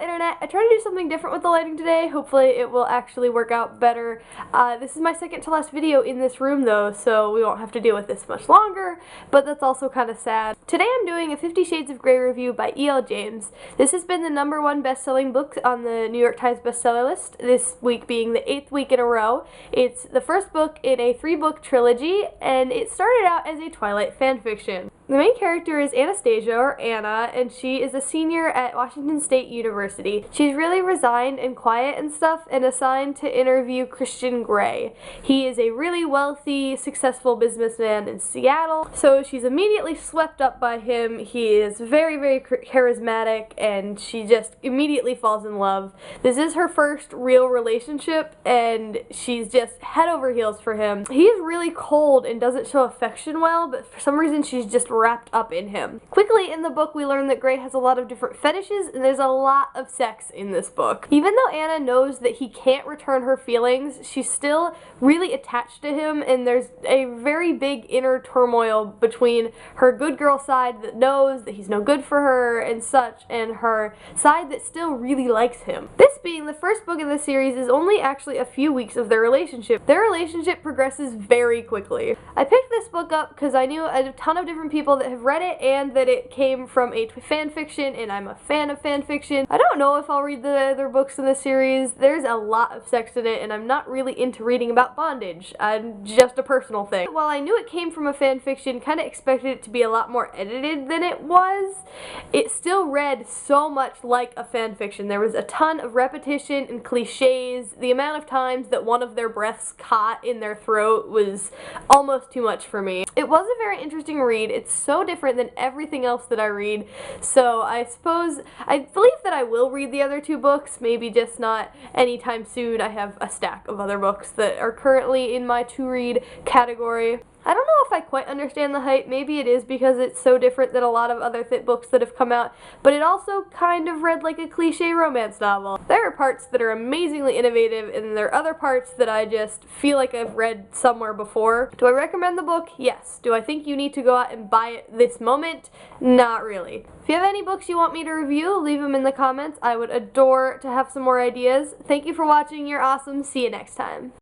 internet. I tried to do something different with the lighting today. Hopefully it will actually work out better. This is my second to last video in this room though, so we won't have to deal with this much longer, but that's also kind of sad. Today I'm doing a 50 Shades of Grey review by E.L. James. This has been the #1 best-selling book on the New York Times bestseller list, this week being the 8th week in a row. It's the first book in a 3-book trilogy, and it started out as a Twilight fanfiction. The main character is Anastasia, or Anna, and she is a senior at Washington State University. She's really resigned and quiet and stuff, and assigned to interview Christian Grey. He is a really wealthy, successful businessman in Seattle, so she's immediately swept up by him. He is very, very charismatic, and she just immediately falls in love. This is her first real relationship, and she's just head over heels for him. He is really cold and doesn't show affection well, but for some reason she's just wrapped up in him. Quickly in the book we learn that Grey has a lot of different fetishes, and there's a lot of sex in this book. Even though Anna knows that he can't return her feelings, she's still really attached to him, and there's a very big inner turmoil between her good girl side that knows that he's no good for her and such, and her side that still really likes him. This being the first book in the series is only actually a few weeks of their relationship. Their relationship progresses very quickly. I picked this book up because I knew a ton of different people that have read it, and that it came from a fan fiction, and I'm a fan of fan fiction. I don't know if I'll read the other books in the series. There's a lot of sex in it, and I'm not really into reading about bondage. Just a personal thing. While I knew it came from a fan fiction, kind of expected it to be a lot more edited than it was, it still read so much like a fan fiction. There was a ton of repetition and cliches. The amount of times that one of their breaths caught in their throat was almost too much for me. It was a very interesting read. It's so different than everything else that I read, so I believe that I will read the other 2 books, maybe just not anytime soon. I have a stack of other books that are currently in my to-read category. I don't know if I quite understand the hype. Maybe it is because it's so different than a lot of other thick books that have come out, but it also kind of read like a cliche romance novel. There are parts that are amazingly innovative, and there are other parts that I just feel like I've read somewhere before. Do I recommend the book? Yes. Do I think you need to go out and buy it this moment? Not really. If you have any books you want me to review, leave them in the comments. I would adore to have some more ideas. Thank you for watching. You're awesome. See you next time.